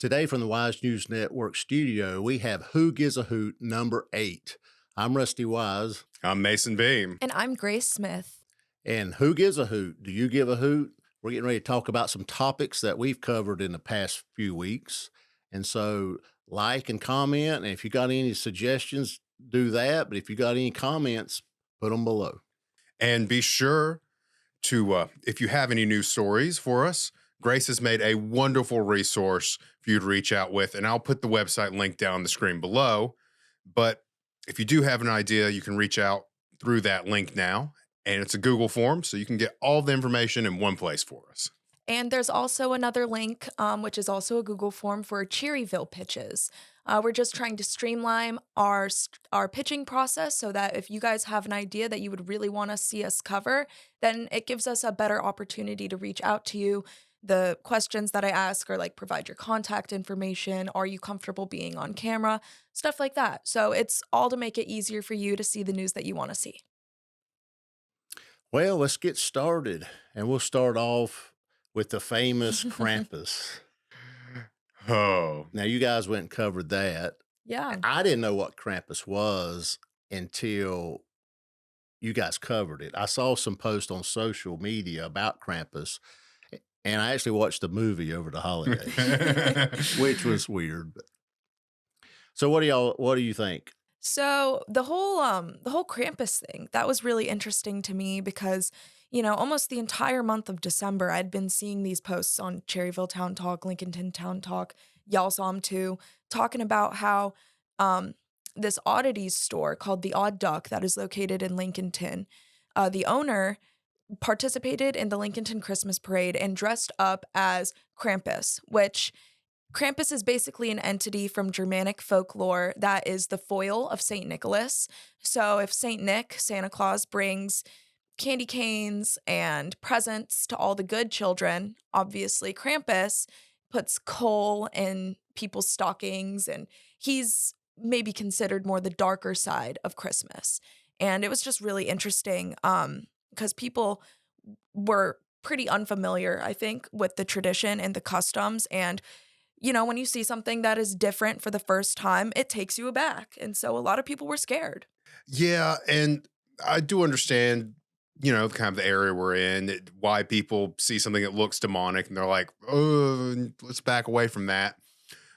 Today from the Wise News Network studio, we have Who Gives a Hoot number 8. I'm Rusty Wise. I'm Mason Beam. And I'm Grace Smith. And Who Gives a Hoot? Do you give a hoot? We're getting ready to talk about some topics that we've covered in the past few weeks. And so like and comment. And if you got any suggestions, do that. But if you got any comments, put them below. And be sure to, if you have any news stories for us, Grace has made a wonderful resource for you to reach out with, and I'll put the website link down the screen below. But if you do have an idea, you can reach out through that link now, and it's a Google form, so you can get all the information in one place for us. And there's also another link, which is also a Google form for Cherryville pitches. We're just trying to streamline our pitching process so that if you guys have an idea that you would really want to see us cover, then it gives us a better opportunity to reach out to you. The questions that I ask are like, provide your contact information. Are you comfortable being on camera? Stuff like that. So it's all to make it easier for you to see the news that you want to see. Well, let's get started. And we'll start off with the famous Krampus. Oh. Now, you guys went and covered that. Yeah. I didn't know what Krampus was until you guys covered it. I saw some posts on social media about Krampus, and I actually watched the movie over the holidays, which was weird. So what do you think? So the whole Krampus thing, that was really interesting to me because, almost the entire month of December, I'd been seeing these posts on Cherryville Town Talk, Lincolnton Town Talk, y'all saw them too, talking about how this oddities store called the Odd Duck that is located in Lincolnton, the owner participated in the Lincolnton Christmas Parade and dressed up as Krampus, which Krampus is basically an entity from Germanic folklore that is the foil of St. Nicholas. So if St. Nick, Santa Claus, brings candy canes and presents to all the good children, obviously Krampus puts coal in people's stockings, and he's maybe considered more the darker side of Christmas. And it was just really interesting because people were pretty unfamiliar, I think, with the tradition and the customs. And when you see something that is different for the first time, it takes you aback. And so a lot of people were scared. Yeah, and I do understand, kind of the area we're in, why people see something that looks demonic and they're like, oh, let's back away from that.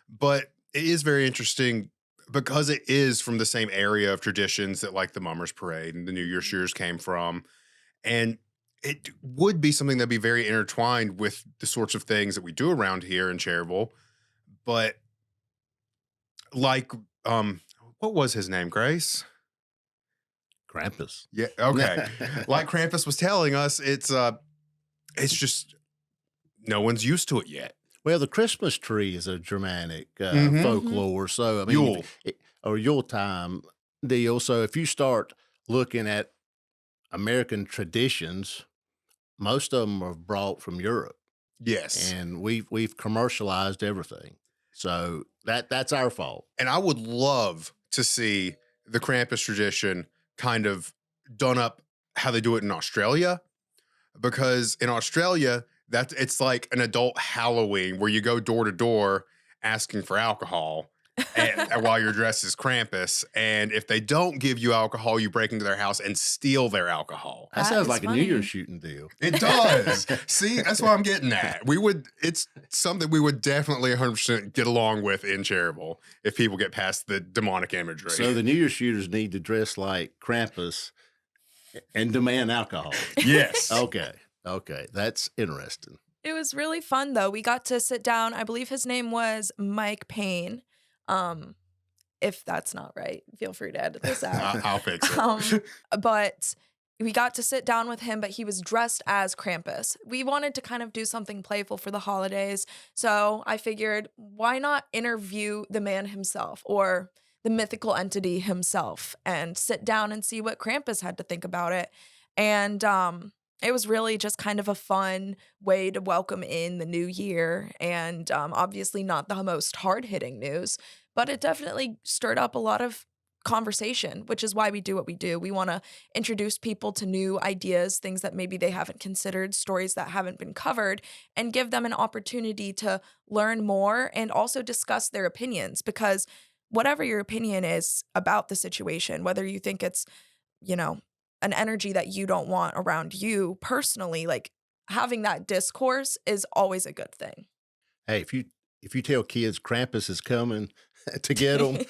But it is very interesting because it is from the same area of traditions that like the Mummers Parade and the New Year's Shears came from. And it would be something that'd be very intertwined with the sorts of things that we do around here in Cherryville. But like, what was his name, Grace? Krampus. Yeah. Okay. Like Krampus was telling us, it's just no one's used to it yet. Well, the Christmas tree is a Germanic Mhm. folklore. So, I mean, Yule. or Yule time deal. So if you start looking at American traditions, most of them are brought from Europe, Yes. and we've commercialized everything. So that's our fault. And I would love to see the Krampus tradition kind of done up how they do it in Australia, because in Australia, it's like an adult Halloween where you go door to door asking for alcohol and while you're dressed as Krampus. And if they don't give you alcohol, you break into their house and steal their alcohol. That That sounds is like a New funny. Year's shooting deal. It does. See, that's what I'm getting at. It's something we would definitely 100% get along with in Cherryville if people get past the demonic imagery. So the New Year's shooters need to dress like Krampus and demand alcohol. Yes. Okay, that's interesting. It was really fun, though. We got to sit down. I believe his name was Mike Payne. If that's not right, feel free to edit this out. I'll fix it. But we got to sit down with him, but he was dressed as Krampus. We wanted to kind of do something playful for the holidays. So I figured, why not interview the man himself or the mythical entity himself and sit down and see what Krampus had to think about it. And it was really just kind of a fun way to welcome in the new year, and obviously not the most hard-hitting news, but it definitely stirred up a lot of conversation, which is why we do what we do. We want to introduce people to new ideas, things that maybe they haven't considered, stories that haven't been covered, and give them an opportunity to learn more and also discuss their opinions. Because whatever your opinion is about the situation, whether you think it's, you know, an energy that you don't want around you personally, like having that discourse is always a good thing. Hey, if you tell kids Krampus is coming to get them,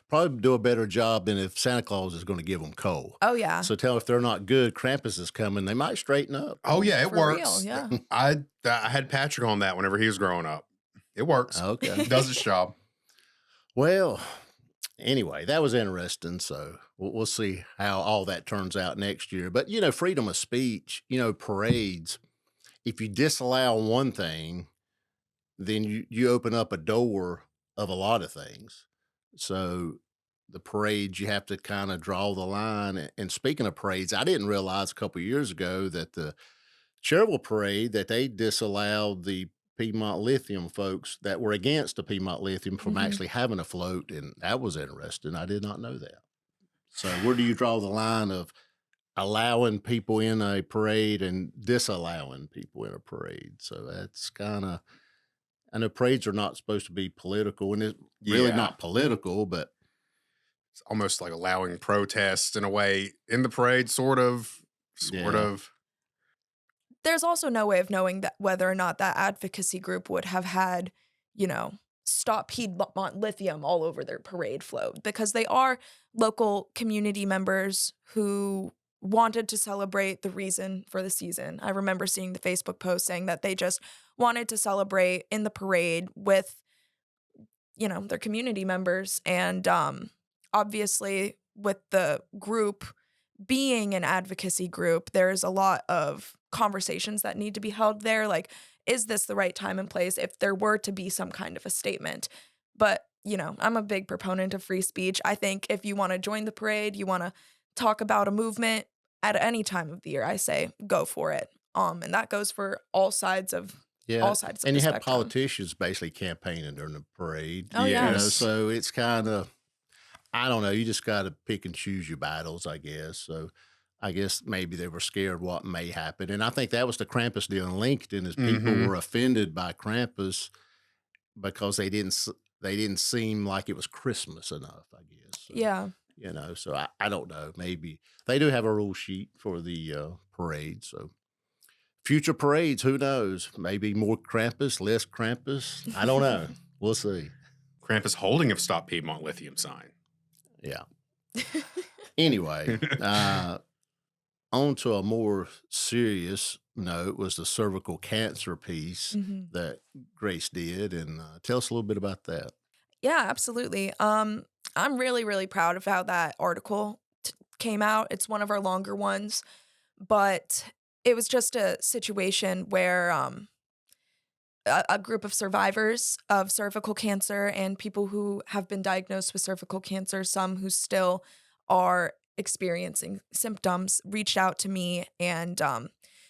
probably do a better job than if Santa Claus is going to give them coal. Oh, yeah. So tell them if they're not good, Krampus is coming. They might straighten up. Oh yeah, it For works. real, yeah. I had Patrick on that whenever he was growing up. It works. Okay. Does its job. Well, anyway, that was interesting. So we'll see how all that turns out next year. But, freedom of speech, parades, if you disallow one thing, then you open up a door of a lot of things. So the parades, you have to kind of draw the line. And speaking of parades, I didn't realize a couple of years ago that the Cherryville Parade, that they disallowed the Piedmont Lithium folks that were against the Piedmont Lithium from Mhm. actually having a float, and that was interesting. I did not know that. So where do you draw the line of allowing people in a parade and disallowing people in a parade? So that's kind of, I know parades are not supposed to be political, and it's really Yeah. not political, but It's almost like allowing protests in a way in the parade, sort of. Yeah. There's also no way of knowing that whether or not that advocacy group would have had, stop Piedmont Lithium all over their parade float, because they are local community members who wanted to celebrate the reason for the season. I remember seeing the Facebook post saying that they just wanted to celebrate in the parade with, their community members. And obviously, with the group being an advocacy group, there's a lot of conversations that need to be held there. Like, is this the right time and place if there were to be some kind of a statement? But, I'm a big proponent of free speech. I think if you want to join the parade, you want to talk about a movement at any time of the year, I say go for it. And that goes for all sides of Yeah, the and you have spectrum. politicians basically campaigning during the parade. Oh, yeah. Yes. So it's kind of, I don't know. You just got to pick and choose your battles, I guess. So I guess maybe they were scared what may happen, and I think that was the Krampus deal in Lincoln, is people Mhm. were offended by Krampus because they didn't seem like it was Christmas enough, I guess. So, Yeah. so I don't know. Maybe they do have a rule sheet for the parade. So future parades, who knows? Maybe more Krampus, less Krampus. I don't know. We'll see. Krampus holding a Stop Piedmont Lithium sign. Yeah. Anyway, on to a more serious note was the cervical cancer piece Mhm. that Grace did, and tell us a little bit about that. Yeah, absolutely. I'm really, really proud of how that article came out. It's one of our longer ones, but it was just a situation where a group of survivors of cervical cancer and people who have been diagnosed with cervical cancer, some who still are experiencing symptoms, reached out to me, and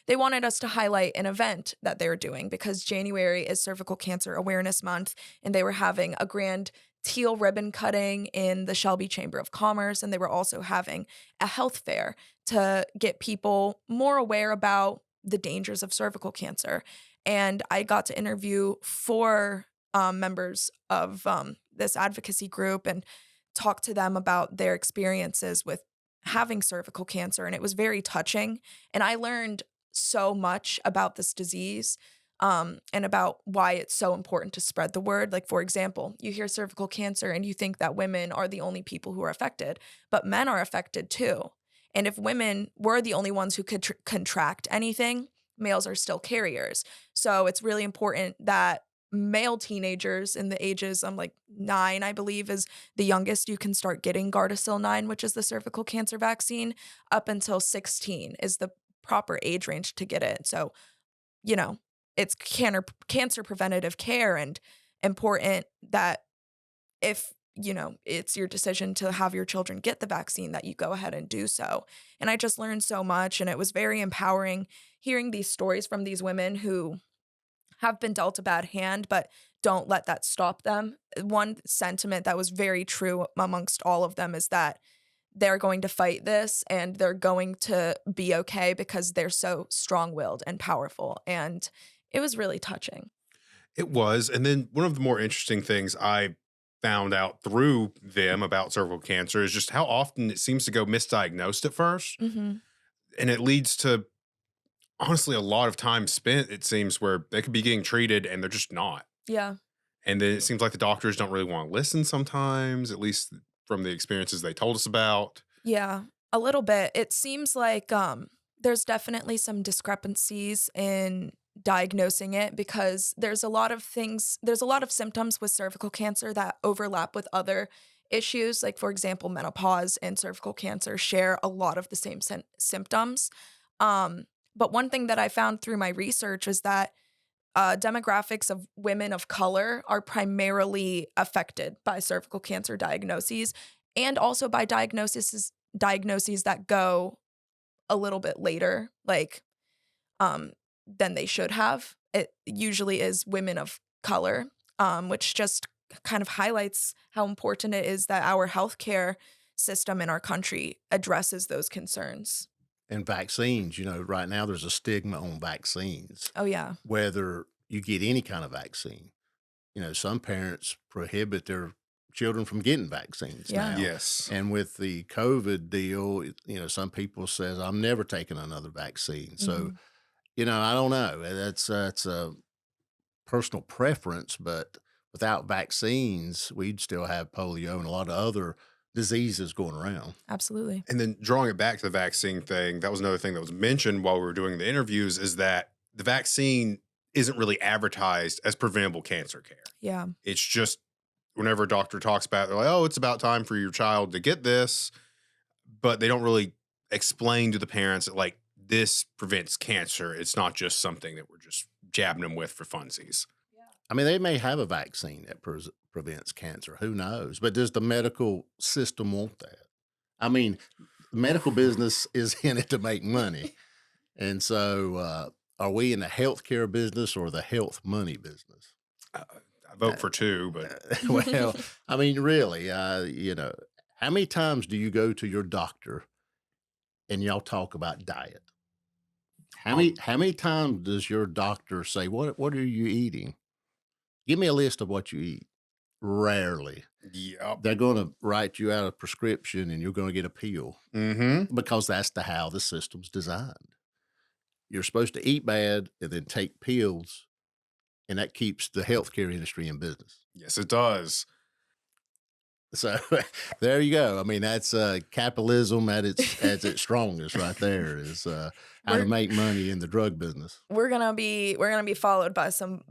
they wanted us to highlight an event that they were doing because January is Cervical Cancer Awareness Month, and they were having a grand teal ribbon cutting in the Shelby Chamber of Commerce, and they were also having a health fair to get people more aware about the dangers of cervical cancer. And I got to interview four members of this advocacy group and talk to them about their experiences with having cervical cancer. And it was very touching. And I learned so much about this disease and about why it's so important to spread the word. Like, for example, you hear cervical cancer and you think that women are the only people who are affected, but men are affected too. And if women were the only ones who could contract anything, males are still carriers. So it's really important that male teenagers in the ages, I'm like 9, I believe, is the youngest you can start getting Gardasil 9, which is the cervical cancer vaccine, up until 16 is the proper age range to get it. So, it's cancer preventative care, and important that if it's your decision to have your children get the vaccine, that you go ahead and do so. And I just learned so much, and it was very empowering hearing these stories from these women who have been dealt a bad hand, but don't let that stop them. One sentiment that was very true amongst all of them is that they're going to fight this and they're going to be okay because they're so strong-willed and powerful, and it was really touching. It was. And then one of the more interesting things I found out through them about cervical cancer is just how often it seems to go misdiagnosed at first. Mhm. And it leads to honestly a lot of time spent, it seems, where they could be getting treated and they're just not. Yeah. And then it seems like the doctors don't really want to listen sometimes, at least from the experiences they told us about. Yeah, a little bit. It seems like there's definitely some discrepancies in diagnosing it because there's a lot of symptoms with cervical cancer that overlap with other issues. Like, for example, menopause and cervical cancer share a lot of the same symptoms. But one thing that I found through my research is that demographics of women of color are primarily affected by cervical cancer diagnoses and also by diagnoses that go a little bit later, like than they should have. It usually is women of color, which just kind of highlights how important it is that our healthcare system in our country addresses those concerns. And vaccines, right now there's a stigma on vaccines, Oh yeah. whether you get any kind of vaccine. Some parents prohibit their children from getting vaccines Yeah. now. Yes. And with the COVID deal, some people says I'm never taking another vaccine. So, Mhm. I don't know. That's a personal preference, but without vaccines, we'd still have polio and a lot of other diseases going around. Absolutely. And then drawing it back to the vaccine thing, that was another thing that was mentioned while we were doing the interviews is that the vaccine isn't really advertised as preventable cancer care. Yeah. It's just whenever a doctor talks about it, they're like, oh, it's about time for your child to get this. But they don't really explain to the parents that, like, this prevents cancer. It's not just something that we're just jabbing them with for funsies. I mean, they may have a vaccine that prevents cancer. Who knows? But does the medical system want that? I mean, the medical business is in it to make money. And so, are we in the healthcare business or the health money business? I vote for two, but Well, I mean, really, how many times do you go to your doctor and y'all talk about diet? How many times does your doctor say, what are you eating? Give me a list of what you eat. Rarely. yeah. They're going to write you out a prescription and you're going to get a pill Mm-hmm. because that's how the system's designed. You're supposed to eat bad and then take pills, and that keeps the healthcare industry in business. Yes, it does. So there you go. I mean, that's capitalism at its strongest, right there. Is how to We're make money in the drug business. we're gonna be followed by some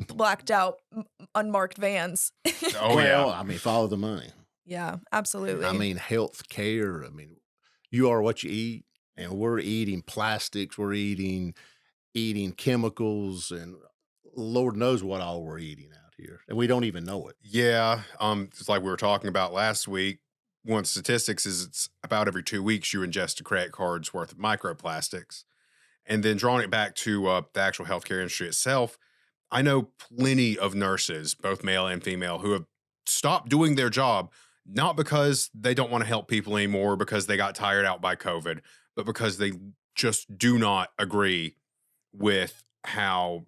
blacked out, unmarked vans. Oh, Well, yeah. I mean, follow the money. Yeah, absolutely. I mean, health care. I mean, you are what you eat, and we're eating plastics. We're eating chemicals, and Lord knows what all we're eating out here, and we don't even know it. Yeah. It's like we were talking about last week. One of the statistics is it's about every 2 weeks you ingest a credit card's worth of microplastics. And then drawing it back to the actual healthcare industry itself, I know plenty of nurses, both male and female, who have stopped doing their job, not because they don't want to help people anymore, because they got tired out by COVID, but because they just do not agree with how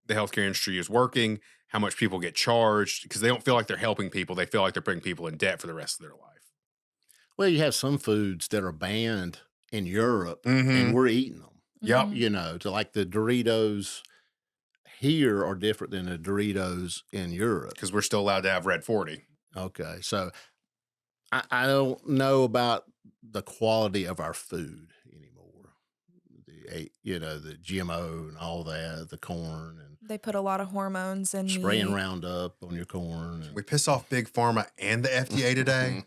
the healthcare industry is working, how much people get charged, because they don't feel like they're helping people. They feel like they're putting people in debt for the rest of their life. Well, you have some foods that are banned in Europe, Mm-hmm. and we're eating them. Yep. Mhm. To like the Doritos here are different than the Doritos in Europe. Because we're still allowed to have Red 40. Okay, so I don't know about the quality of our food anymore. The GMO and all that, the corn and They put a lot of hormones in spraying meat. Roundup on your corn. We piss off Big Pharma and the FDA today.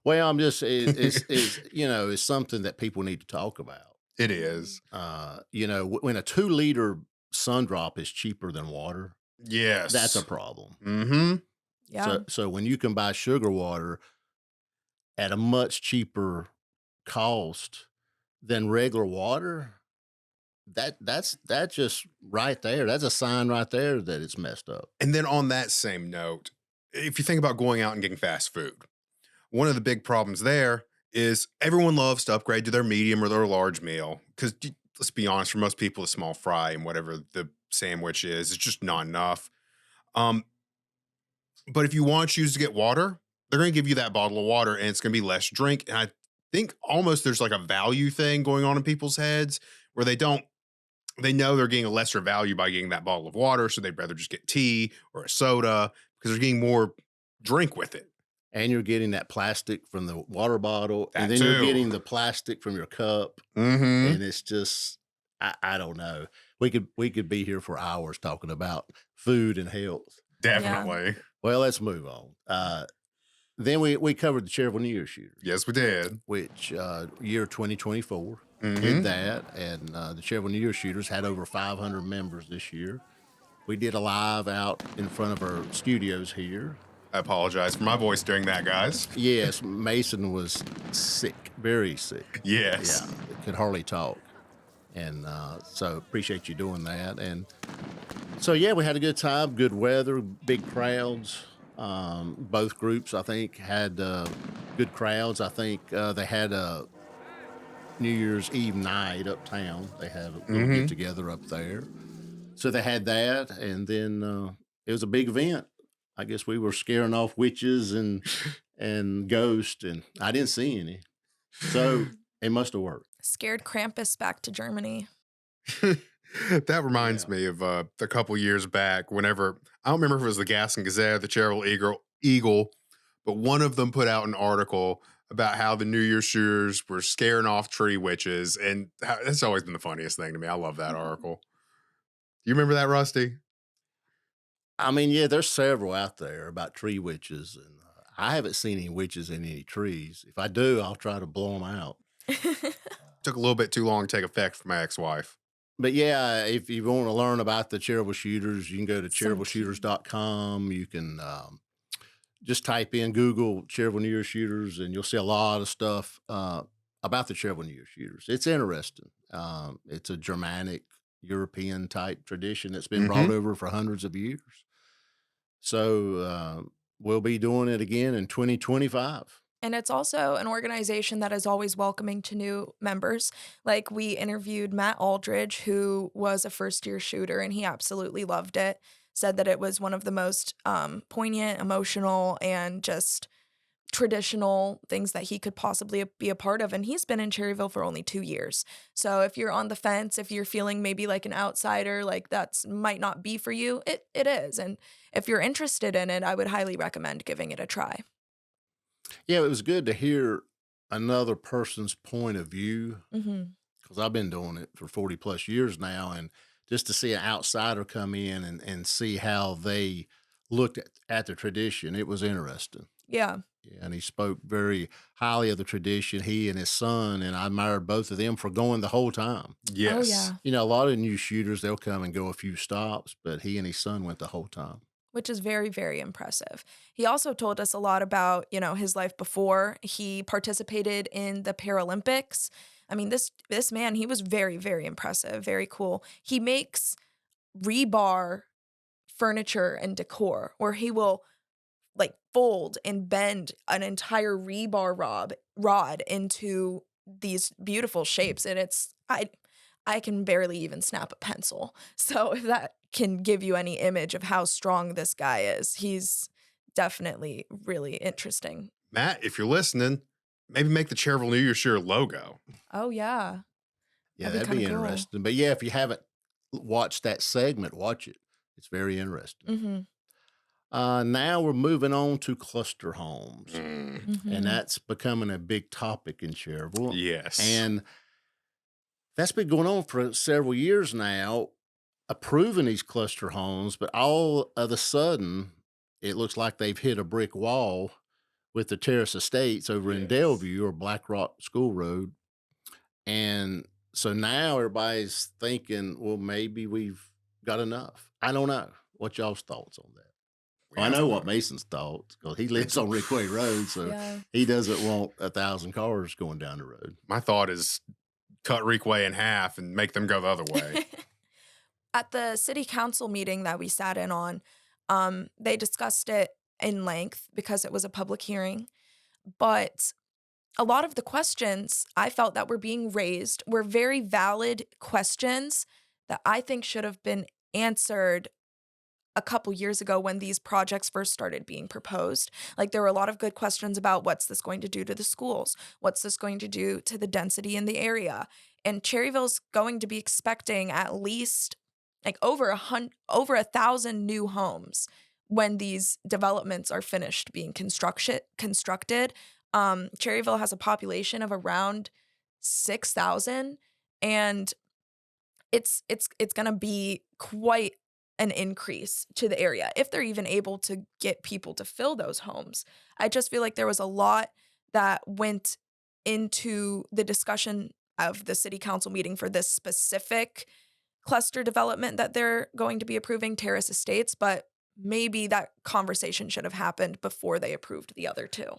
Well, I'm just it's something that people need to talk about. It is. When a 2-liter sun drop is cheaper than water, Yes. that's a problem. Mm-hmm. Yeah. So when you can buy sugar water at a much cheaper cost than regular water, that's just right there. That's a sign right there that it's messed up. And then on that same note, if you think about going out and getting fast food, one of the big problems there is everyone loves to upgrade to their medium or their large meal because let's be honest, for most people, a small fry and whatever the sandwich is just not enough. Um, but if you want to choose to get water, they're going to give you that bottle of water and it's going to be less drink. And I think almost there's like a value thing going on in people's heads where they know they're getting a lesser value by getting that bottle of water. So they'd rather just get tea or a soda because they're getting more drink with it. And you're getting that plastic from the water bottle, That and then too. you're getting the plastic from your cup, Mm-hmm. and it's just I don't know. We could be here for hours talking about food and health. Definitely. Well, let's move on. Then we covered the Cherryville New Year shooters, Yes, we did. which year 2024 Mhm. did that, and the Cherryville New Year shooters had over 500 members this year. We did a live out in front of our studios here. I apologize for my voice during that, guys. Yes, Mason was sick, very sick. Yes. Yeah, could hardly talk. And so appreciate you doing that. And so, yeah, we had a good time, good weather, big crowds. Both groups, I think, had good crowds. I think they had a New Year's Eve night uptown. They had a little get together up there. So they had that. And then it was a big event. I guess we were scaring off witches and ghosts, and I didn't see any. So it must have worked. Scared Krampus back to Germany. That reminds me of a couple years back whenever, I don't remember if it was the Gas and Gazette or the Cherryville Eagle, but one of them put out an article about how the New Year's shooters were scaring off tree witches. And that's always been the funniest thing to me. I love that article. You remember that, Rusty? I mean, yeah, there's several out there about tree witches, and I haven't seen any witches in any trees. If I do, I'll try to blow them out. Took a little bit too long to take effect for my ex-wife. But yeah, if you want to learn about the Cherryville shooters, you can go to So cherryvilleshooters.com. You can just type in Google Cherryville New Year shooters, and you'll see a lot of stuff about the Cherryville New Year shooters. It's interesting. It's a Germanic, European type tradition that's been brought over for hundreds of years. So we'll be doing it again in 2025. And it's also an organization that is always welcoming to new members. Like, we interviewed Matt Aldridge, who was a first-year shooter, and he absolutely loved it. Said that it was one of the most poignant, emotional, and just traditional things that he could possibly be a part of. And he's been in Cherryville for only 2 years. So if you're on the fence, if you're feeling maybe like an outsider, like that's might not be for you, it is. And if you're interested in it, I would highly recommend giving it a try. Yeah, it was good to hear another person's point of view Mm-hmm. because I've been doing it for 40 plus years now. And just to see an outsider come in and see how they looked at the tradition, it was interesting. Yeah. Yeah, and he spoke very highly of the tradition, he and his son, and I admired both of them for going the whole time. Yes. Oh, yeah. You know, a lot of new shooters, they'll come and go a few stops, but he and his son went the whole time. Which is very, very impressive. He also told us a lot about, his life before. He participated in the Paralympics. I mean, this man, he was very, very impressive, very cool. He makes rebar furniture and decor where he will like fold and bend an entire rebar rod into these beautiful shapes. And I can barely even snap a pencil. So if that can give you any image of how strong this guy is, he's definitely really interesting. Matt, if you're listening, maybe make the Cherryville New Year Shooter logo. Oh, yeah. Yeah, That'd that'd be be kinda cool. interesting. But yeah, if you haven't watched that segment, watch it. It's very interesting. Mm-hmm. Now we're moving on to cluster homes, Mm-hmm. and that's becoming a big topic in Cherryville. Yes. And that's been going on for several years now, approving these cluster homes, but all of a sudden, it looks like they've hit a brick wall with the Terrace Estates over in Yes. Delview or Black Rock School Road. And so now everybody's thinking, well, maybe we've got enough. I don't know. What y'all's thoughts on that? Well, I know what Mason's thoughts because he lives on Rickway Road, so Yeah. he doesn't want 1,000 cars going down the road. My thought is cut Reekway in half and make them go the other way. At the city council meeting that we sat in on, they discussed it in length because it was a public hearing. But a lot of the questions I felt that were being raised were very valid questions that I think should have been answered a couple years ago when these projects first started being proposed. Like there were a lot of good questions about what's this going to do to the schools? What's this going to do to the density in the area? And Cherryville's going to be expecting at least like over 1,000 new homes when these developments are finished being constructed. Cherryville has a population of around 6,000, and it's going to be quite an increase to the area if they're even able to get people to fill those homes. I just feel like there was a lot that went into the discussion of the city council meeting for this specific cluster development that they're going to be approving, Terrace Estates, but maybe that conversation should have happened before they approved the other two.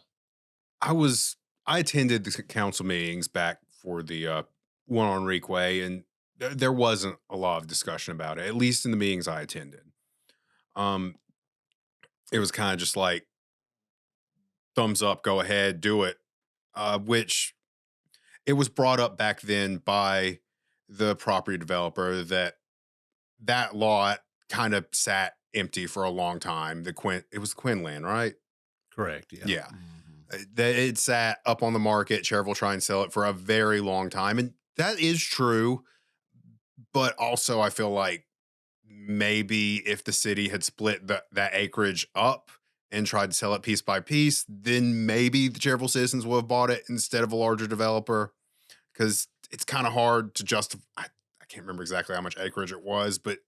I attended the council meetings back for the one on Reekway, and there wasn't a lot of discussion about it, at least in the meetings I attended. It was kind of just like, thumbs up, go ahead, do it. Which it was brought up back then by the property developer that lot kind of sat empty for a long time. It was the Quinlan, right? Correct. Yeah. Yeah. It sat up on the market, Cherryville trying to sell it for a very long time. And that is true. But also I feel like maybe if the city had split that acreage up and tried to sell it piece by piece, then maybe the Cherryville citizens would have bought it instead of a larger developer. Because it's kind of hard to justify. I can't remember exactly how much acreage it was, but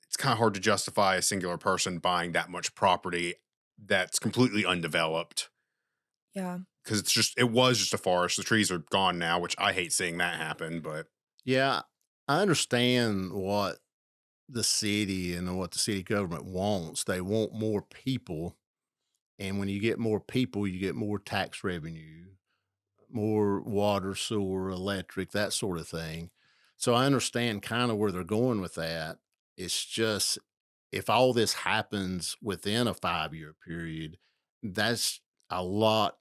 it's kind of hard to justify a singular person buying that much property that's completely undeveloped. Yeah. Because it was just a forest. The trees are gone now, which I hate seeing that happen. But Yeah. I understand what the city and what the city government wants. They want more people. And when you get more people, you get more tax revenue, more water, sewer, electric, that sort of thing. So I understand kind of where they're going with that. It's just if all this happens within a 5-year period, that's a lot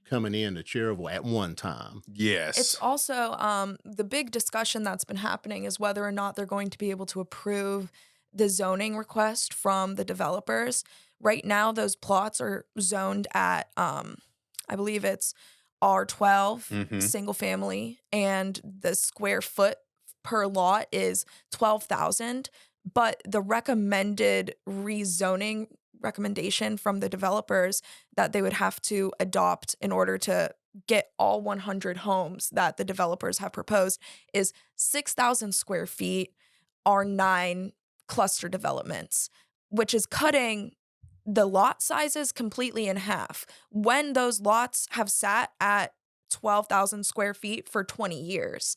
coming into Cherryville at one time. It's yes, also the big discussion that's been happening is whether or not they're going to be able to approve the zoning request from the developers. Right now, those plots are zoned at, I believe it's R12, hmm single family, and the square foot per lot is 12,000. But the recommended rezoning recommendation from the developers that they would have to adopt in order to get all 100 homes that the developers have proposed is 6,000 square feet, R9 cluster developments, which is cutting the lot sizes completely in half. When those lots have sat at 12,000 square feet for 20 years,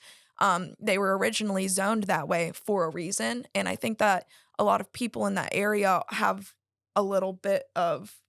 they were originally zoned that way for a reason. And I think that a lot of people in that area have a little bit of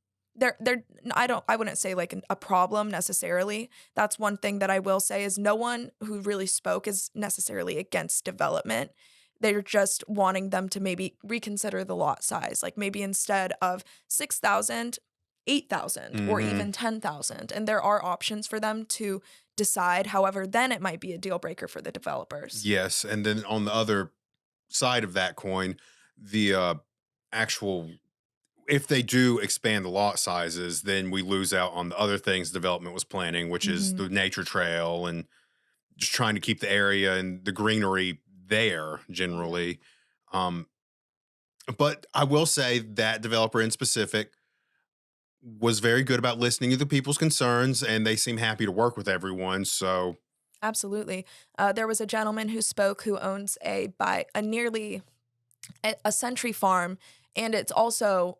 I wouldn't say like a problem necessarily. That's one thing that I will say is no one who really spoke is necessarily against development. They're just wanting them to maybe reconsider the lot size, like maybe instead of 6,000, 8,000 or hmm even 10,000. And there are options for them to decide. However, then it might be a deal breaker for the developers. yes. And then on the other side of that coin, the actual if they do expand the lot sizes, then we lose out on the other things development was planning, which is Mhm. the nature trail and just trying to keep the area and the greenery there generally. Um, but I will say that developer in specific was very good about listening to the people's concerns and they seem happy to work with everyone. So, Absolutely. There was a gentleman who spoke who owns a nearly a century farm, and it's also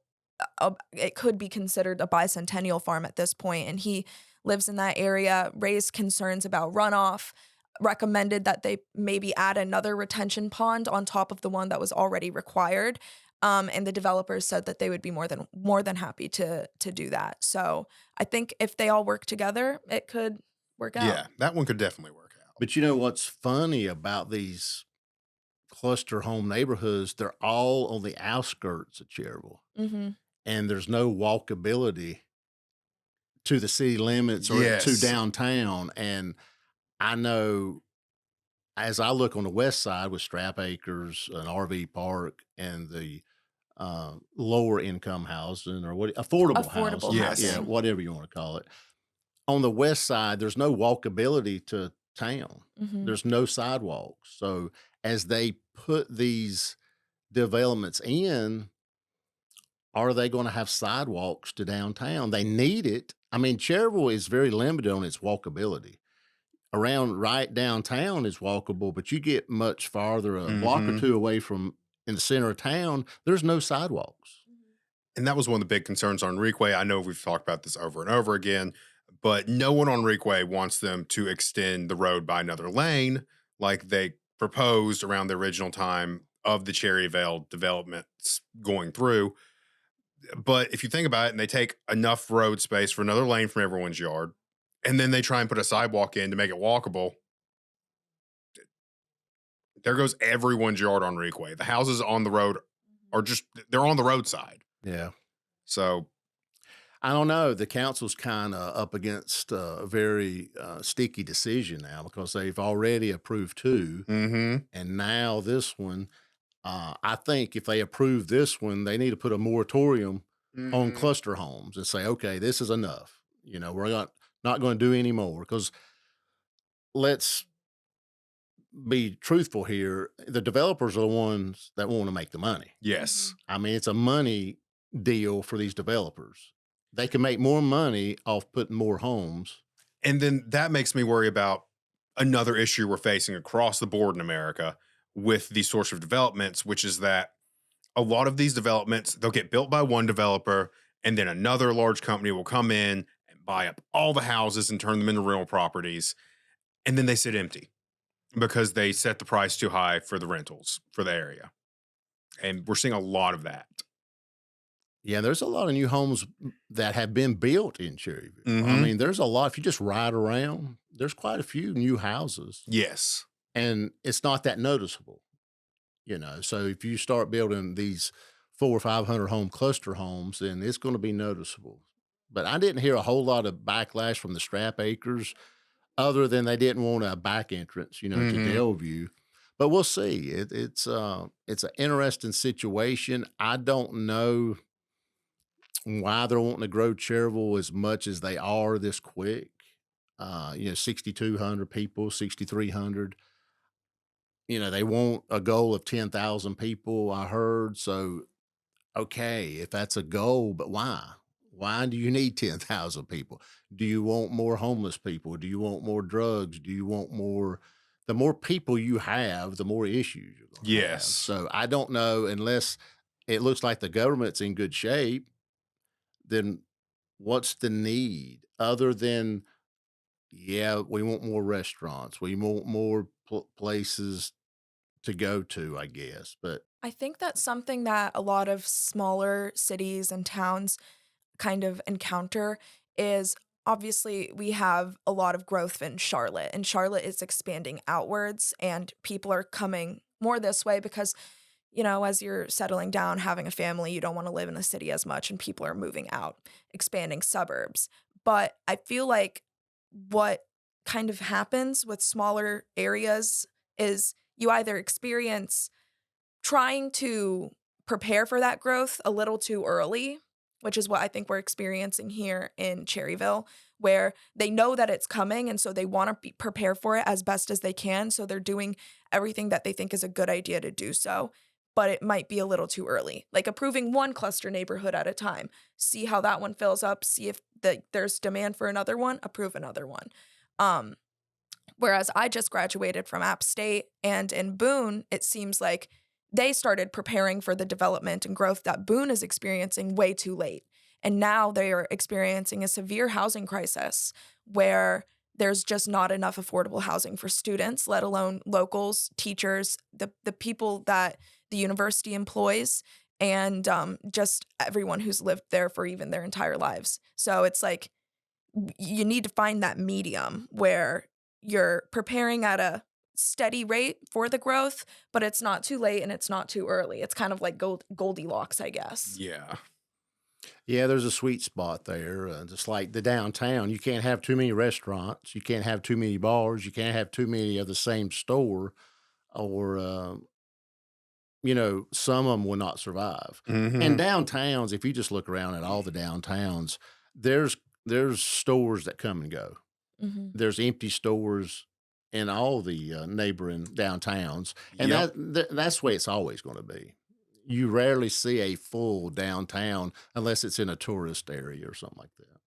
it could be considered a bicentennial farm at this point. And he lives in that area. Raised concerns about runoff. Recommended that they maybe add another retention pond on top of the one that was already required. And the developers said that they would be more than happy to do that. So I think if they all work together, it could work out. yeah, that one could definitely work out. But you know what's funny about these cluster home neighborhoods? They're all on the outskirts of Cherryville, Mhm. and there's no walkability to the city limits or to Yes. downtown. And I know as I look on the west side with Strap Acres, an RV park, and the lower income housing or what affordable Affordable housing, yeah, Yes. housing. whatever you want to call it. On the west side, there's no walkability to town. Mhm. There's no sidewalks. So as they put these developments in, are they going to have sidewalks to downtown? They need it. I mean, Cherryville is very limited on its walkability. Around right downtown is walkable, but you get much farther, a block or Mhm. two away from in the center of town, there's no sidewalks. And that was one of the big concerns on Requay. I know we've talked about this over and over again, but no one on Requay wants them to extend the road by another lane like they proposed around the original time of the Cherryvale developments going through. But if you think about it, and they take enough road space for another lane from everyone's yard, and then they try and put a sidewalk in to make it walkable, there goes everyone's yard on Requay. The houses on the road are just, they're on the roadside. Yeah. So, I don't know. The council's kind of up against a very sticky decision now because they've already approved two, mhm. and now this one. I think if they approve this one, they need to put a moratorium on Mhm. cluster homes and say, okay, this is enough. You know, we're not going to do any more because let's be truthful here. The developers are the ones that want to make the money. Yes. Mhm. I mean, it's a money deal for these developers. They can make more money off putting more homes. And then that makes me worry about another issue we're facing across the board in America with these sorts of developments, which is that a lot of these developments, they'll get built by one developer, and then another large company will come in and buy up all the houses and turn them into rental properties. And then they sit empty because they set the price too high for the rentals for the area. And we're seeing a lot of that. Yeah, there's a lot of new homes that have been built in Cherryville. I Hmm. mean, there's a lot. If you just ride around, there's quite a few new houses, Yes. and it's not that noticeable, you know. So if you start building these 400 or 500 home cluster homes, then it's going to be noticeable. But I didn't hear a whole lot of backlash from the Strap Acres, other than they didn't want a back entrance, you know, to Hmm. Delview. But we'll see. It's an interesting situation. I don't know why they're wanting to grow Cherville as much as they are this quick. 6,200 people, 6,300. You know, they want a goal of 10,000 people, I heard. So, okay, if that's a goal, but why? Why do you need 10,000 people? Do you want more homeless people? Do you want more drugs? Do you want more? The more people you have, the more issues you're going to have. Yes. So, I don't know unless it looks like the government's in good shape, then what's the need other than, yeah, we want more restaurants, we want more places to go to, I guess. But I think that's something that a lot of smaller cities and towns kind of encounter is obviously we have a lot of growth in Charlotte, and Charlotte is expanding outwards, and people are coming more this way because, as you're settling down, having a family, you don't want to live in the city as much, and people are moving out, expanding suburbs. But I feel like what kind of happens with smaller areas is you either experience trying to prepare for that growth a little too early, which is what I think we're experiencing here in Cherryville, where they know that it's coming and so they want to be prepare for it as best as they can. So they're doing everything that they think is a good idea to do so, but it might be a little too early. Like approving one cluster neighborhood at a time. See how that one fills up, see if there's demand for another one, approve another one. Um Whereas I just graduated from App State, and in Boone, it seems like they started preparing for the development and growth that Boone is experiencing way too late. And now they are experiencing a severe housing crisis where there's just not enough affordable housing for students, let alone locals, teachers, the people that the university employs, and just everyone who's lived there for even their entire lives. So it's like you need to find that medium where you're preparing at a steady rate for the growth, but it's not too late and it's not too early. It's kind of like Goldilocks, I guess. Yeah. Yeah, there's a sweet spot there. Just like the downtown, you can't have too many restaurants, you can't have too many bars, you can't have too many of the same store, or some of them will not survive. And Hmm. downtowns, if you just look around at all the downtowns, there's there's stores that come and go. Mhm. There's empty stores in all the neighboring downtowns, and Yep. that's the way it's always going to be. You rarely see a full downtown unless it's in a tourist area or something like that.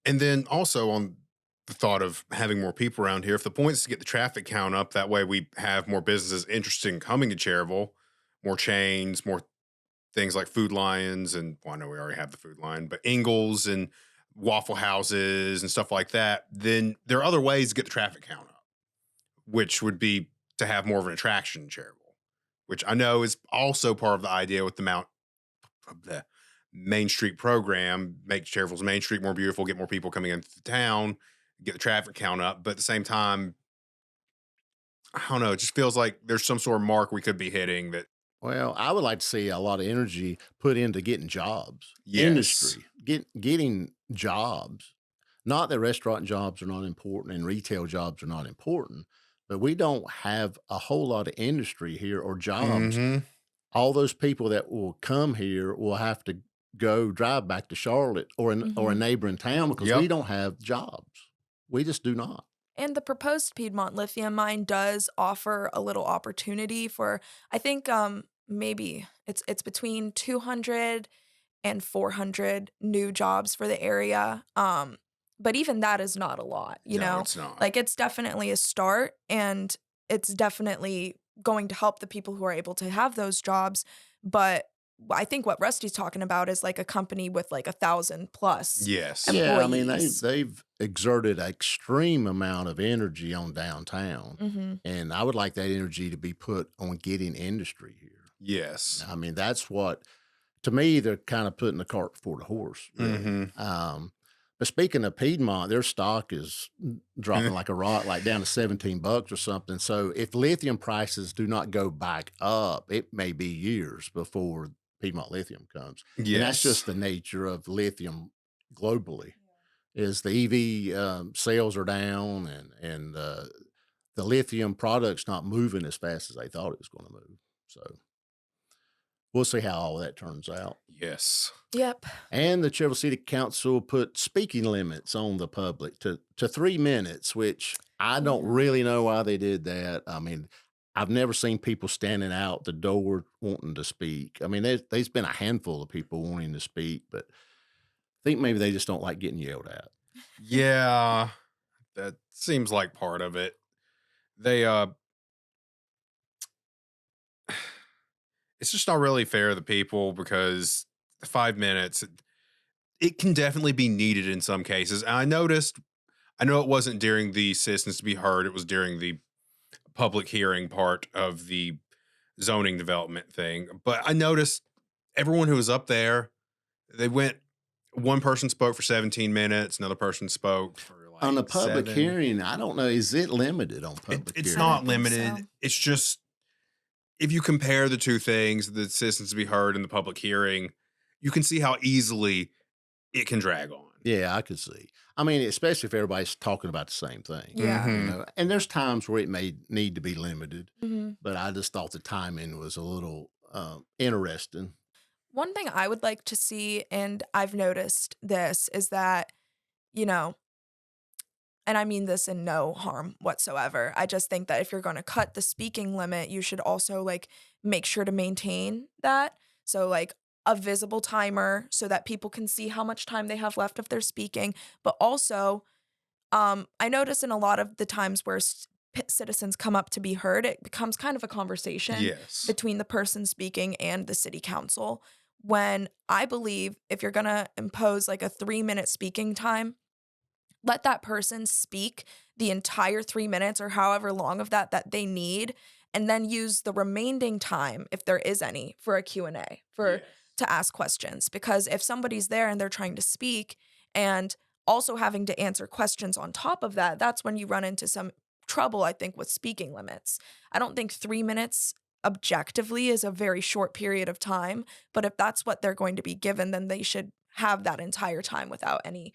And then also on the thought of having more people around here, if the point is to get the traffic count up, that way we have more businesses interested in coming to Cherryville, more chains, more things like Food Lions, and well, I know we already have the Food Lion, but Ingles and Waffle Houses and stuff like that. Then there are other ways to get the traffic count up, which would be to have more of an attraction in Cherryville, which I know is also part of the idea with the the Main Street program, make Cherryville's Main Street more beautiful, get more people coming into the town, get the traffic count up. But at the same time, I don't know, it just feels like there's some sort of mark we could be hitting that, Well, I would like to see a lot of energy put into getting jobs, yes. industry, getting jobs. Not that restaurant jobs are not important and retail jobs are not important, but we don't have a whole lot of industry here or jobs. Hmm. All those people that will come here will have to go drive back to Charlotte or a Mhm. neighboring town because we Yep. don't have jobs. We just do not. And the proposed Piedmont lithium mine does offer a little opportunity for, I think, maybe it's between 200 and 400 new jobs for the area. But even that is not a lot, you No, know? it's not. Like, it's definitely a start, and it's definitely going to help the people who are able to have those jobs, but I think what Rusty's talking about is, like, a company with, like, 1,000 plus Yes. Yeah, I mean employees. they've exerted an extreme amount of energy on downtown, Mhm. and I would like that energy to be put on getting industry here. Yes. I mean, that's what to me they're kind of putting the cart before the horse, really. Hmm. But speaking of Piedmont, their stock is dropping like a rock, like down to $17 or something. So if lithium prices do not go back up, it may be years before Piedmont Lithium comes, and that's Yes. just the nature of lithium globally. Is the EV sales are down, and the lithium product's not moving as fast as they thought it was going to move. So we'll see how all that turns out. Yes. Yep. And the Cherryville City Council put speaking limits on the public to 3 minutes, which I don't Yeah. really know why they did that. I mean, I've never seen people standing out the door wanting to speak. I mean, there's been a handful of people wanting to speak, but I think maybe they just don't like getting yelled at. Yeah. That seems like part of it. They it's just not really fair to the people because the 5 minutes, it can definitely be needed in some cases. And I noticed, I know it wasn't during the citizens to be heard, it was during the public hearing part of the zoning development thing. But I noticed everyone who was up there, they went, one person spoke for 17 minutes, another person spoke for On like the public 7. hearing, I don't know, is it limited on public It's I hearing? not don't think limited. so. It's just if you compare the two things, the citizens to be heard and the public hearing, you can see how easily it can drag on. Yeah, I could see. I mean, especially if everybody's talking about the same thing, Yeah. Hmm. and there's times where it may need to be limited, Mhm. but I just thought the timing was a little interesting. One thing I would like to see, and I've noticed this, is that, you know, and I mean this in no harm whatsoever. I just think that if you're going to cut the speaking limit, you should also like make sure to maintain that. So like a visible timer so that people can see how much time they have left if they're speaking, but also I notice in a lot of the times where citizens come up to be heard, it becomes kind of a conversation Yes. between the person speaking and the city council. When I believe if you're going to impose like a 3 minute speaking time, let that person speak the entire 3 minutes or however long of that they need, and then use the remaining time, if there is any, for a Q&A, for Yes. to ask questions. Because if somebody's there and they're trying to speak and also having to answer questions on top of that, that's when you run into some trouble, I think, with speaking limits. I don't think 3 minutes objectively is a very short period of time, but if that's what they're going to be given, then they should have that entire time without any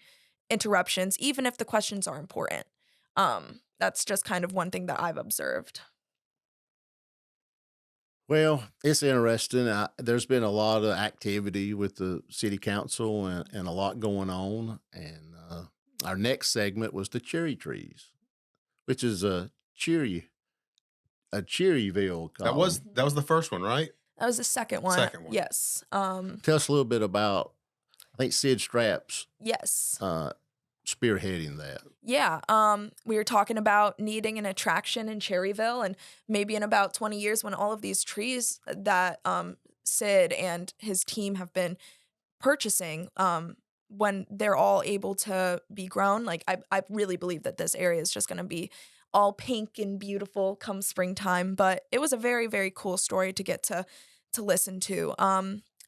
interruptions, even if the questions are important. That's just kind of one thing that I've observed. Well, it's interesting. There's been a lot of activity with the city council and a lot going on. And our next segment was the cherry trees, which is a Cherryville That column. was the first one, right? That was the second one. Second one. Yes. Tell us a little bit about, I think Sid Strapp's Yes. spearheading that. Yeah. We were talking about needing an attraction in Cherryville, and maybe in about 20 years when all of these trees that Sid and his team have been purchasing, when they're all able to be grown, like I really believe that this area is just going to be all pink and beautiful come springtime. But it was a very, very cool story to get to listen to.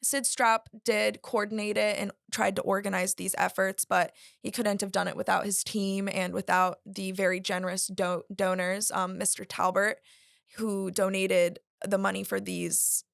Sid Strap did coordinate it and tried to organize these efforts, but he couldn't have done it without his team and without the very generous donors, Mr. Talbert, who donated the money for these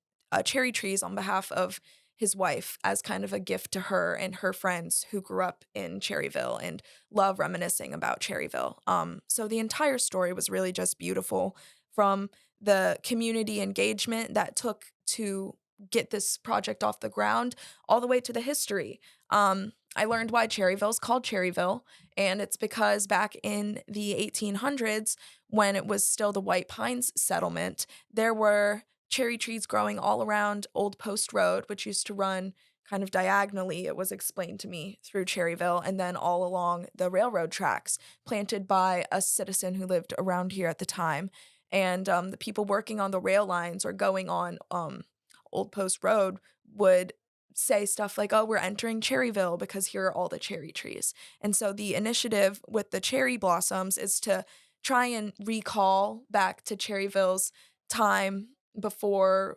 cherry trees on behalf of his wife as kind of a gift to her and her friends who grew up in Cherryville and love reminiscing about Cherryville. So the entire story was really just beautiful, from the community engagement that took to get this project off the ground all the way to the history. I learned why Cherryville's called Cherryville, and it's because back in the 1800s, when it was still the White Pines settlement, there were cherry trees growing all around Old Post Road, which used to run kind of diagonally, it was explained to me, through Cherryville, and then all along the railroad tracks, planted by a citizen who lived around here at the time. And the people working on the rail lines or going on Old Post Road would say stuff like, oh, we're entering Cherryville because here are all the cherry trees. And so the initiative with the cherry blossoms is to try and recall back to Cherryville's time before,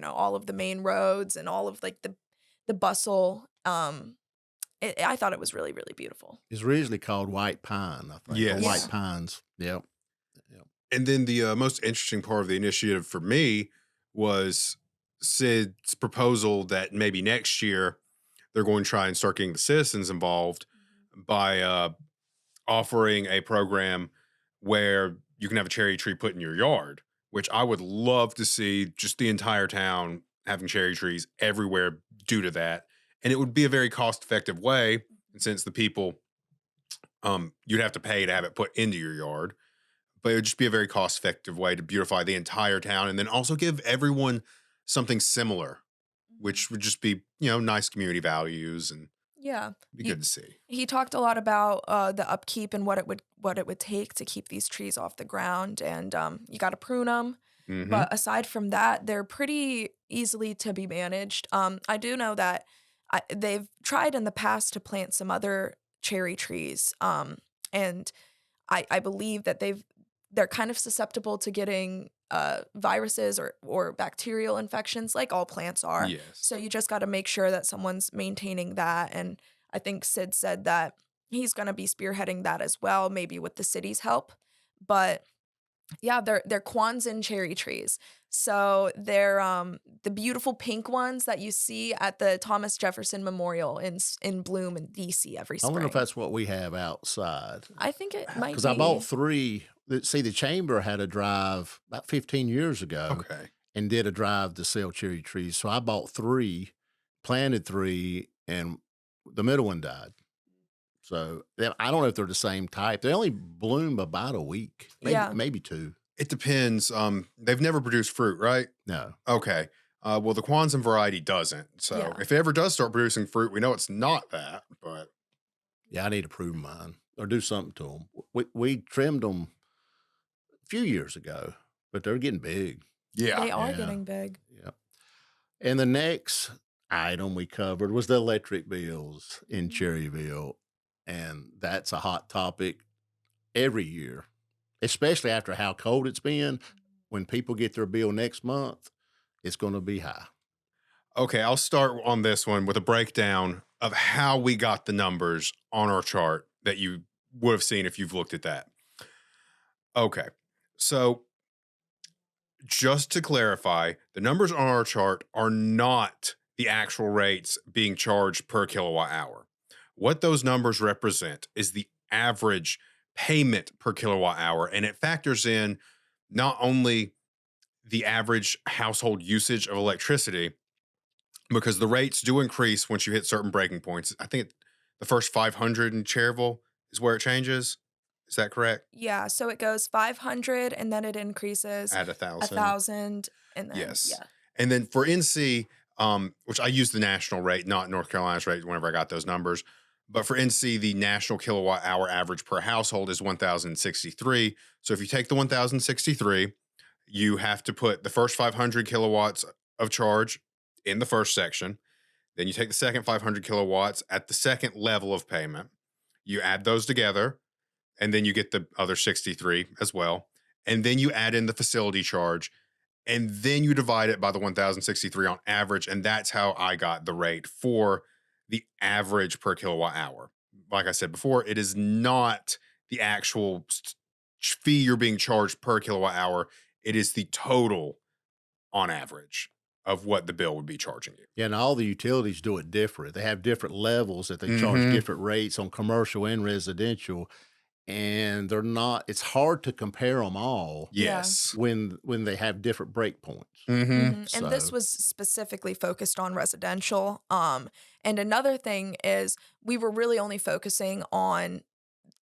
all of the main roads and all of like the bustle. I thought it was really, really beautiful. It's originally called White Pine, I think. Yes. Or White Yeah. Pines. Yep. And then the most interesting part of the initiative for me was Sid's proposal that maybe next year they're going to try and start getting the citizens involved by offering a program where you can have a cherry tree put in your yard, which I would love to see just the entire town having cherry trees everywhere due to that. And it would be a very cost-effective way, since the people, you'd have to pay to have it put into your yard. But it would just be a very cost-effective way to beautify the entire town, and then also give everyone something similar, which would just be, nice community values and Yeah. be good to see. He talked a lot about the upkeep and what it would take to keep these trees off the ground, and you got to prune them. Mhm. But aside from that, they're pretty easily to be managed. I do know that they've tried in the past to plant some other cherry trees, and I believe that they're kind of susceptible to getting viruses or bacterial infections, like all plants are. Yes. So you just got to make sure that someone's maintaining that. And I think Sid said that he's going to be spearheading that as well, maybe with the city's help. But yeah, they're Kwanzaa cherry trees. So they're the beautiful pink ones that you see at the Thomas Jefferson Memorial in Bloom in DC every I spring. wonder if that's what we have outside. I think it might be. Because I bought 3. See, the chamber had a drive about 15 years ago Okay. and did a drive to sell cherry trees. So I bought 3, planted 3, and the middle one died. So I don't know if they're the same type. They only bloom about a week, maybe 2. It depends. They've never produced fruit, right? No. Okay. Well, the Kwanzaa variety doesn't. So Yeah. if it ever does start producing fruit, we know it's not that. But Yeah, I need to prune mine or do something to them. We trimmed them a few years ago, but they're getting big. yeah, They are Yeah. getting big. Yep. And the next item we covered was the electric bills in Cherryville. And that's a hot topic every year, especially after how cold it's been. When people get their bill next month, it's going to be high. Okay, I'll start on this one with a breakdown of how we got the numbers on our chart that you would have seen if you've looked at that. Okay. So just to clarify, the numbers on our chart are not the actual rates being charged per kilowatt hour. What those numbers represent is the average payment per kilowatt hour, and it factors in not only the average household usage of electricity, because the rates do increase once you hit certain breaking points. I think the first 500 in Cherryville is where it changes. Is that correct? Yeah, so it goes 500 and then it increases At 1,000. 1,000 and then Yes. yeah. And then for NC, which I use the national rate, not North Carolina's rate whenever I got those numbers. But for NC, the national kilowatt hour average per household is 1,063. So if you take the 1,063, you have to put the first 500 kilowatts of charge in the first section. Then you take the second 500 kilowatts at the second level of payment. You add those together, and then you get the other 63 as well. And then you add in the facility charge, and then you divide it by the 1,063 on average. And that's how I got the rate for the average per kilowatt hour. Like I said before, it is not the actual fee you're being charged per kilowatt hour. It is the total on average of what the bill would be charging you. Yeah, and all the utilities do it different. They have different levels that they charge Mm-hmm. different rates on commercial and residential, and they're not. It's hard to compare them all Yeah. Yes. when they have different break points. Mm-hmm. And this So was specifically focused on residential. And another thing is we were really only focusing on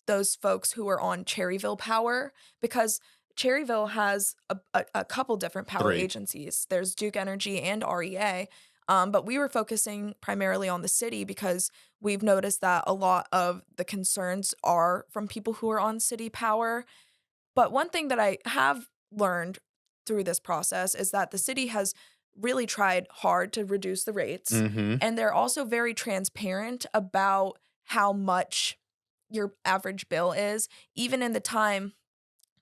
those folks who are on Cherryville Power because Cherryville has a couple different power 3. agencies. There's Duke Energy and REA. But we were focusing primarily on the city because we've noticed that a lot of the concerns are from people who are on city power. But one thing that I have learned through this process is that the city has really tried hard to reduce the rates. Mm-hmm. And they're also very transparent about how much your average bill is. Even in the time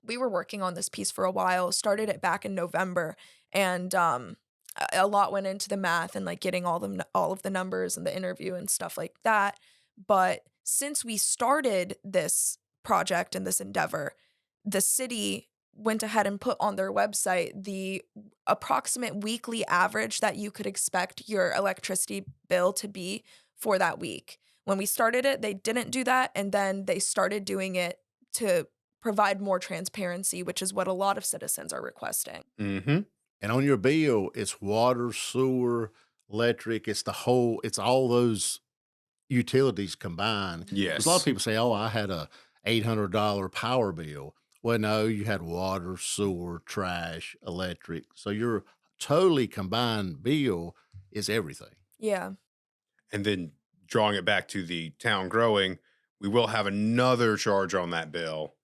we were working on this piece for a while, started it back in November, and a lot went into the math and like getting all of the numbers and the interview and stuff like that. But since we started this project and this endeavor, the city went ahead and put on their website the approximate weekly average that you could expect your electricity bill to be for that week. When we started it, they didn't do that, and then they started doing it to provide more transparency, which is what a lot of citizens are requesting. Mm-hmm. and on your bill, it's water, sewer, electric. It's all those utilities combined. 'Cause a lot of Yes. people say, "Oh, I had a $800 power bill." Well, no, you had water, sewer, trash, electric. So your totally combined bill is everything. Yeah. And then drawing it back to the town growing, we will have another charge on that bill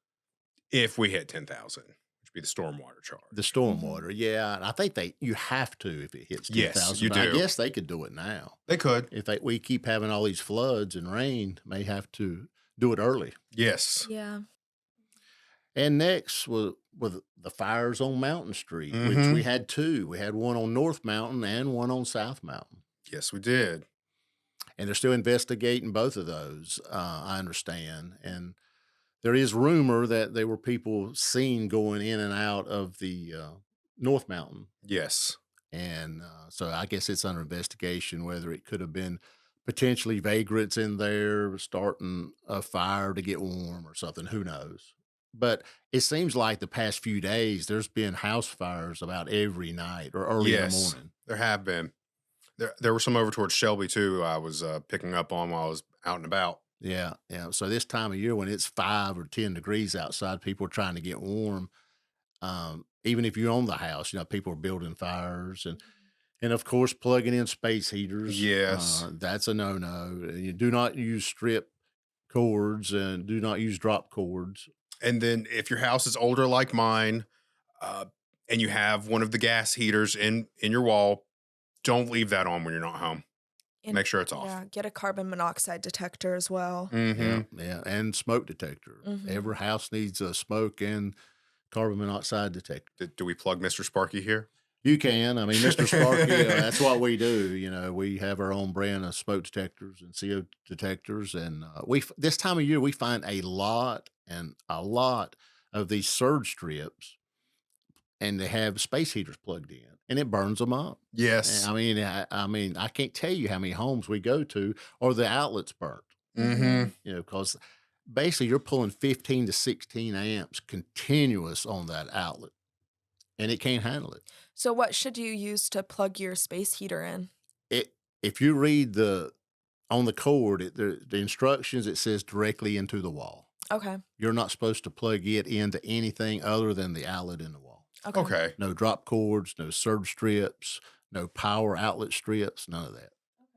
if we hit 10,000, which would be the stormwater charge. The Mhm. stormwater, yeah, and I think you have to if it hits Yes, 10,000. you But I do. guess they could do it now. They could. If we keep having all these floods and rain, may have to do it early. Yes. Yeah. And next was with the fires on Mountain Street, which Mhm. we had two. We had one on North Mountain and one on South Mountain. Yes, we did. And they're still investigating both of those, I understand. And there is rumor that there were people seen going in and out of the North Mountain. Yes. And so I guess it's under investigation whether it could have been potentially vagrants in there starting a fire to get warm or something. Who knows? But it seems like the past few days there's been house fires about every night or early in the Yes. morning. There have been. There were some over towards Shelby too. I was picking up on while I was out and about. Yeah, yeah. So this time of year when it's 5 or 10 degrees outside, people are trying to get warm. Even if you own the house, people are building fires and of course plugging in space heaters. Yes. That's a no-no. You do not use strip cords and do not use drop cords. And then if your house is older like mine, uh, and you have one of the gas heaters in your wall, don't leave that on when you're not home. And Make sure it's off. yeah, get a carbon monoxide detector as well. Mm-hmm. Yeah, and smoke detector. Mhm. Every house needs a smoke and carbon monoxide detector. Do we plug Mr. Sparky here? You can. I mean, Mr. Sparky, that's what we do. We have our own brand of smoke detectors and CO detectors, and this time of year we find a lot of these surge strips, and they have space heaters plugged in, and it burns them up. And Yes. I mean, I can't tell you how many homes we go to, or the outlets burnt. Mm-hmm. You know, because basically you're pulling 15 to 16 amps continuous on that outlet, and it can't handle it. So what should you use to plug your space heater in? It if you read on the cord, the instructions, it says directly into the wall. Okay. You're not supposed to plug it into anything other than the outlet in the wall. Okay. Okay. No drop cords, no surge strips, no power outlet strips, none of that.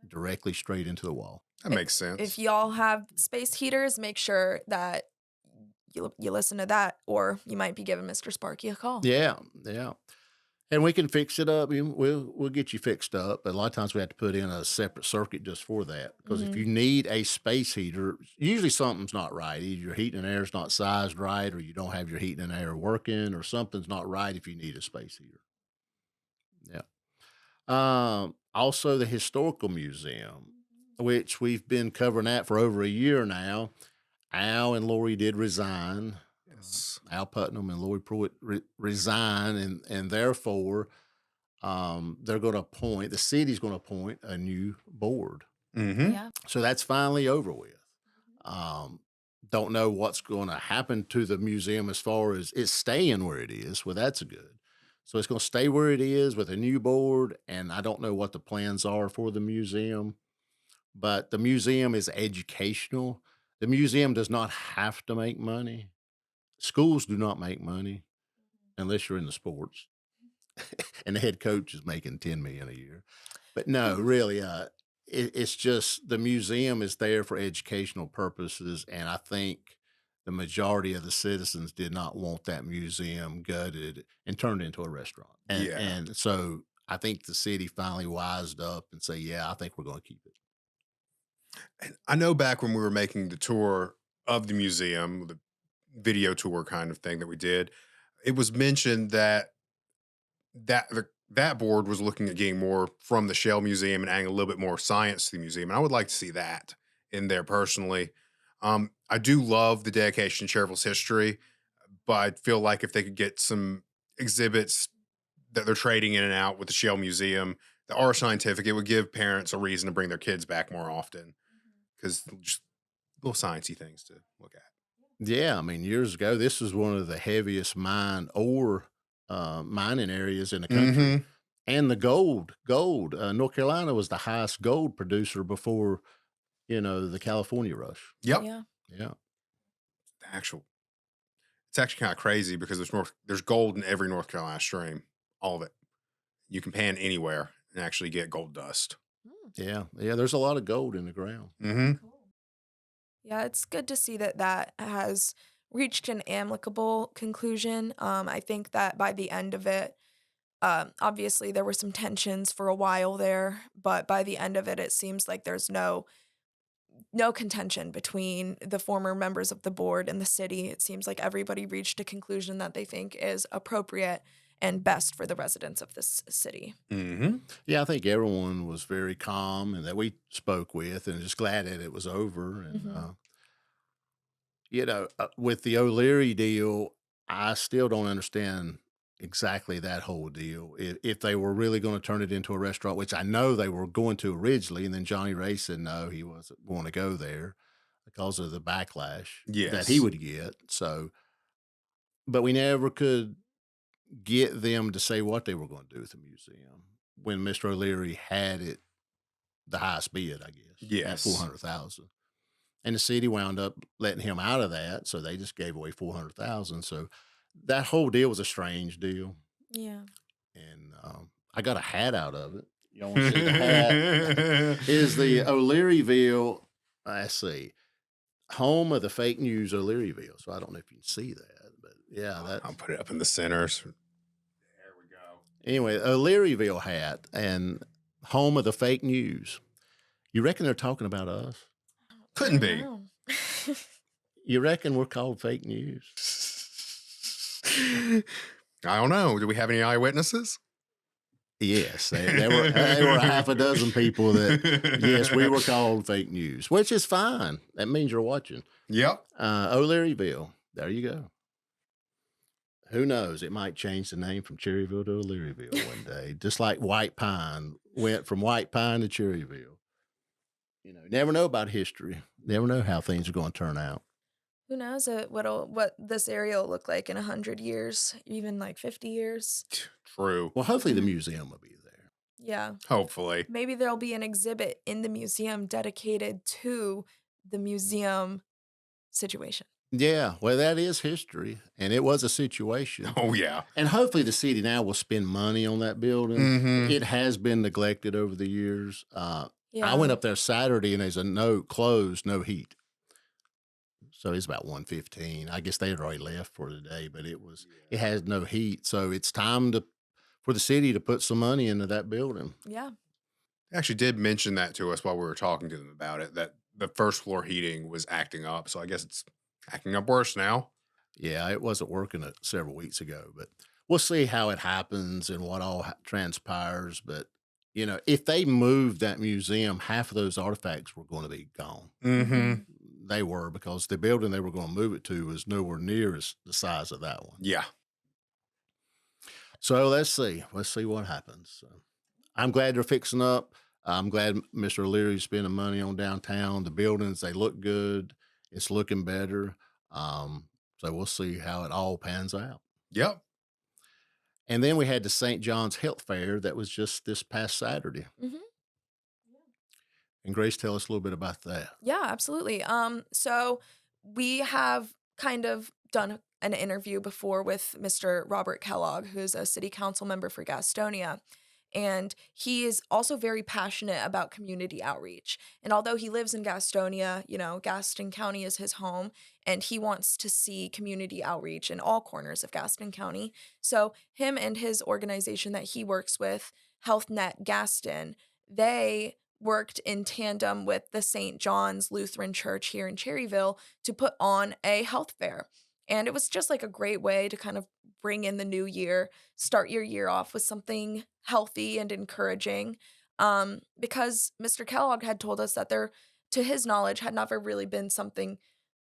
Directly straight into the wall. That makes sense. If y'all have space heaters, make sure that you listen to that, or you might be giving Mr. Sparky a call. Yeah, yeah. And we can fix it up. We'll get you fixed up. But a lot of times we have to put in a separate circuit just for that. Because if you need a space heater, usually something's not right. Either your heating and air is not sized right, or you don't have your heating and air working, or something's not right if you need a space heater. Yeah. Also, the Historical Museum, which we've been covering that for over a year now. Al and Lori did resign. Yes. Al Putnam and Lori Pruitt resign, and therefore they're going to appoint, the city's going to appoint a new board. Mm-hmm. Yeah. So that's finally over with. Don't know what's going to happen to the museum as far as it's staying where it is. Well, that's good. So it's going to stay where it is with a new board, and I don't know what the plans are for the museum, but the museum is educational. The museum does not have to make money. Schools do not make money unless you're in the sports, and the head coach is making $10 million a year. But no, really, it's just the museum is there for educational purposes, and I think the majority of the citizens did not want that museum gutted and turned into a restaurant. And so I think the city finally wised up and say, yeah, I think we're going to keep it. And I know back when we were making the tour of the museum, the video tour kind of thing that we did, it was mentioned that that board was looking at getting more from the Shell Museum and adding a little bit more science to the museum. And I would like to see that in there personally. I do love the dedication to Cherryville's history, but I feel like if they could get some exhibits that they're trading in and out with the Shell Museum that are scientific, it would give parents a reason to bring their kids back more often, because just little sciencey things to look at. Yeah, I mean, years ago, this was one of the heaviest mining areas in the country. Mhm. And the gold, North Carolina was the highest gold producer before, the California rush. Yep. Yeah. Yeah. It's actually kind of crazy because there's gold in every North Carolina stream, all of it. You can pan anywhere and actually get gold dust. Yeah. Yeah. There's a lot of gold in the ground. Mm-hmm. Cool. Yeah, it's good to see that has reached an amicable conclusion. I think that by the end of it, obviously there were some tensions for a while there, but by the end of it, it seems like there's no contention between the former members of the board and the city. It seems like everybody reached a conclusion that they think is appropriate and best for the residents of this city. Mm-hmm. Yeah. I think everyone was very calm and that we spoke with, and just glad that it was over. And, with the O'Leary deal, I still don't understand exactly that whole deal. If they were really going to turn it into a restaurant, which I know they were going to originally, and then Johnny Ray said no, he wasn't going to go there because of the backlash that he Yes. would get. So, but we never could get them to say what they were going to do with the museum when Mr. O'Leary had it the highest bid, I guess, at Yes. $400,000. And the city wound up letting him out of that, so they just gave away $400,000. So that whole deal was a strange deal. Yeah. And I got a hat out of it. Y'all want to see the hat? Is the O'Learyville, let's see, home of the fake news O'Learyville. So I don't know if you can see that, but yeah, I'll put it up in the centers. There we go. anyway, O'Learyville hat and home of the fake news. You reckon they're talking about us? Couldn't be. Wow. You reckon we're called fake news? I don't know. Do we have any eyewitnesses? Yes, there were a half a dozen people that, yes, we were called fake news, which is fine. That means you're watching. Yep. O'Learyville. There you go. Who knows? It might change the name from Cherryville to Learyville one day, just like White Pine went from White Pine to Cherryville. Never know about history. Never know how things are going to turn out. Who knows what this area will look like in 100 years, even like 50 years. True. Well, hopefully the Mhm. museum will be there. Yeah. Hopefully. Maybe there'll be an exhibit in the museum dedicated to the museum situation. Yeah, well, that is history, and it was a situation. Oh, yeah. And hopefully the city now will spend money on that building. Mm-hmm. It has been neglected over the years. I went Yeah. up there Saturday, and there's a note closed, no heat. So it's about 1:15. I guess they had already left for the day, but it has no heat. So it's time for the city to put some money into that building. Yeah. They actually did mention that to us while we were talking to them about it, that the first floor heating was acting up. So I guess it's acting up worse now. Yeah, it wasn't working several weeks ago, but we'll see how it happens and what all transpires. But if they moved that museum, half of those artifacts were going to be gone. Mm-hmm. They were, because the building they were going to move it to was nowhere near the size of that one. Yeah. So let's see. Let's see what happens. So, I'm glad they're fixing up. I'm glad Mr. O'Leary's spending money on downtown. The buildings, they look good. It's looking better. So we'll see how it all pans out. Yep. And then we had the St. John's Health Fair that was just this past Saturday. Mhm. And Grace, tell us a little bit about that. Yeah, absolutely. So we have kind of done an interview before with Mr. Robert Kellogg, who's a city council member for Gastonia. And he is also very passionate about community outreach. And although he lives in Gastonia, Gaston County is his home, and he wants to see community outreach in all corners of Gaston County. So him and his organization that he works with, HealthNet Gaston, they worked in tandem with the St. John's Lutheran Church here in Cherryville to put on a health fair. And it was just like a great way to kind of bring in the new year, start your year off with something healthy and encouraging. Because Mr. Kellogg had told us that there, to his knowledge, had never really been something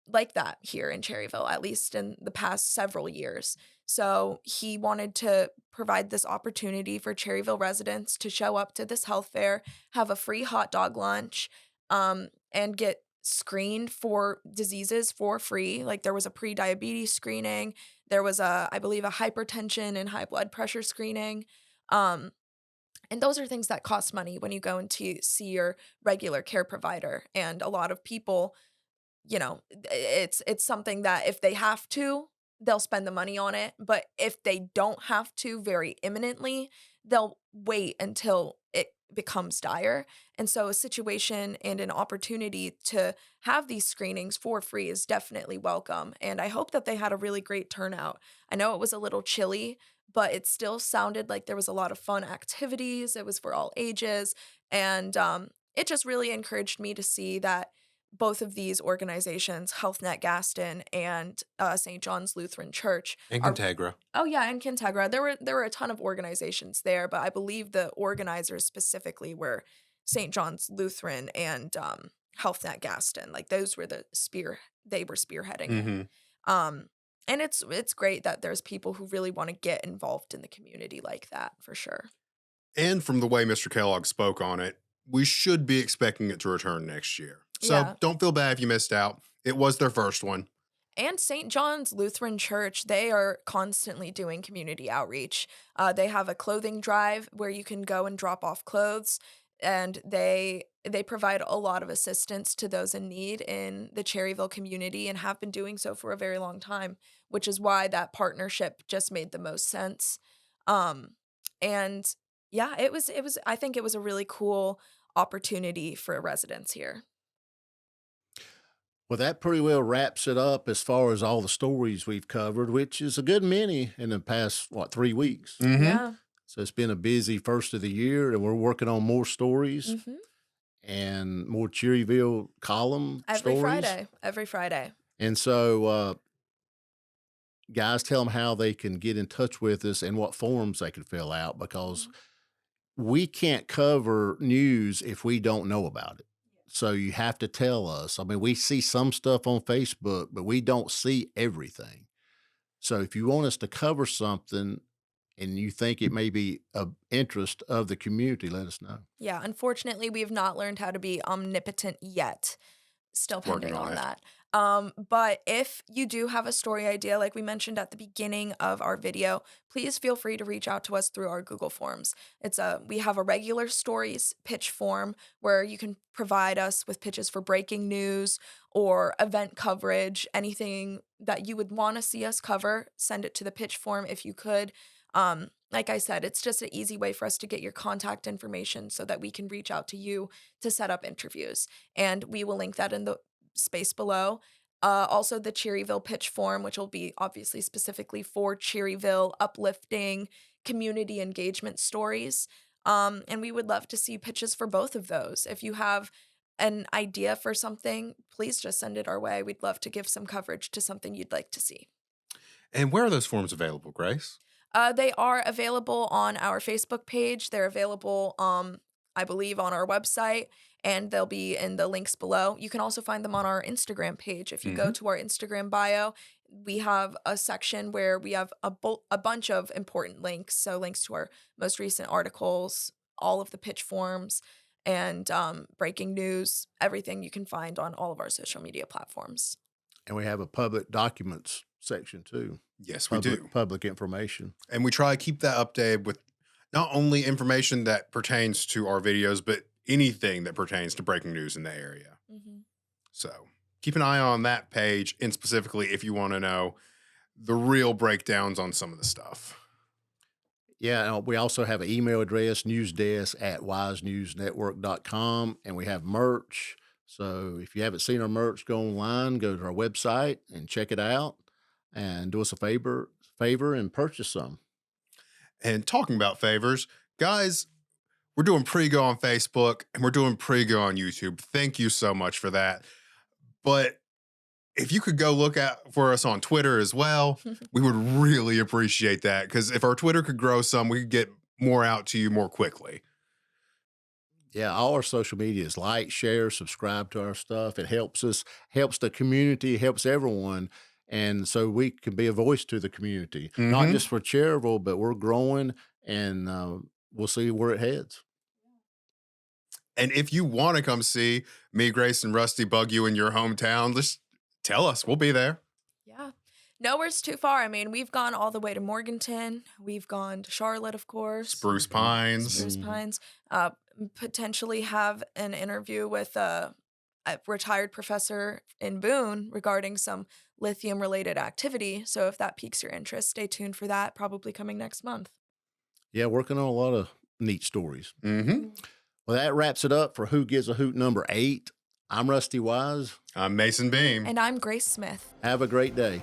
like that here in Cherryville, at least in the past several years. So he wanted to provide this opportunity for Cherryville residents to show up to this health fair, have a free hot dog lunch, and get screened for diseases for free. Like there was a pre-diabetes screening, there was I believe, a hypertension and high blood pressure screening. Um, and those are things that cost money when you go in to see your regular care provider. And a lot of people, it's something that if they have to, they'll spend the money on it, but if they don't have to very imminently, they'll wait until it becomes dire. And so a situation and an opportunity to have these screenings for free is definitely welcome, and I hope that they had a really great turnout. I know it was a little chilly, but it still sounded like there was a lot of fun activities. It was for all ages, and it just really encouraged me to see that both of these organizations, HealthNet Gaston and St. John's Lutheran Church, And are. Contegra. Oh yeah, and Kintegra. There were a ton of organizations there, but I believe the organizers specifically were St. John's Lutheran and HealthNet Gaston. Like those were they were spearheading it. Mm-hmm. Um, and it's great that there's people who really want to get involved in the community like that, for sure. And from the way Mr. Kellogg spoke on it, we should be expecting it to return next year. So Yeah. don't feel bad if you missed out. It was their first one. And St. John's Lutheran Church, they are constantly doing community outreach. They have a clothing drive where you can go and drop off clothes, and they provide a lot of assistance to those in need in the Cherryville community and have been doing so for a very long time, which is why that partnership just made the most sense. Um, and yeah, it was I think it was a really cool opportunity for residents here. Well, that pretty well wraps it up as far as all the stories we've covered, which is a good many in the past, 3 weeks. Mm-hmm. Yeah. So it's been a busy first of the year, and we're working on more stories hmm and more Cherryville column Every stories. Friday. Every Friday. And so, guys, tell them how they can get in touch with us and what forms they can fill out, because we can't cover news if we don't know about it. So you have to tell us. I mean, we see some stuff on Facebook, but we don't see everything. So if you want us to cover something and you think it may be of interest of the community, let us know. Yeah, unfortunately, we have not learned how to be omnipotent yet. Still Working pending on on it. that. But if you do have a story idea, like we mentioned at the beginning of our video, please feel free to reach out to us through our Google Forms. We have a regular stories pitch form where you can provide us with pitches for breaking news or event coverage, anything that you would want to see us cover. Send it to the pitch form if you could. Like I said, it's just an easy way for us to get your contact information so that we can reach out to you to set up interviews. And we will link that in the space below. Also, the Cherryville pitch form, which will be obviously specifically for Cherryville, uplifting community engagement stories. And we would love to see pitches for both of those. If you have an idea for something, please just send it our way. We'd love to give some coverage to something you'd like to see. And where are those forms available, Grace? They are available on our Facebook page. They're available, I believe, on our website, and they'll be in the links below. You can also find them on our Instagram page. If you go to our Instagram bio, we have a section where we have a bunch of important links. So links to our most recent articles, all of the pitch forms, and breaking news, everything you can find on all of our social media platforms. And we have a public documents section too. Yes, we do. Public information. And we try to keep that updated with not only information that pertains to our videos, but anything that pertains to breaking news in the area. So keep an eye on that page, and specifically if you want to know the real breakdowns on some of the stuff. Yeah, we also have an email address, newsdesk@wisenewsnetwork.com, and we have merch. So if you haven't seen our merch, go online, go to our website and check it out, and do us a favor and purchase some. And talking about favors, guys, we're doing pretty good on Facebook and we're doing pretty good on YouTube. Thank you so much for that. But if you could go look out for us on Twitter as well, we would really appreciate that, because if our Twitter could grow some, we could get more out to you more quickly. Yeah, all our social media is like, share, subscribe to our stuff. It helps us, helps the community, helps everyone. And so we can be a voice to the community, not just for Cherryville, but we're growing, and we'll see where it heads. And if you want to come see me, Grace, and Rusty bug you in your hometown, just tell us. We'll be there. Yeah. Nowhere's too far. I mean, we've gone all the way to Morganton. We've gone to Charlotte, of course. Spruce Pines. Spruce Pines. Potentially have an interview with a retired professor in Boone regarding some lithium-related activity. So if that piques your interest, stay tuned for that, probably coming next month. Yeah, working on a lot of neat stories. Well, that wraps it up for Who Gives a Hoot number 8. I'm Rusty Wise. I'm Mason Beam. And I'm Grace Smith. Have a great day.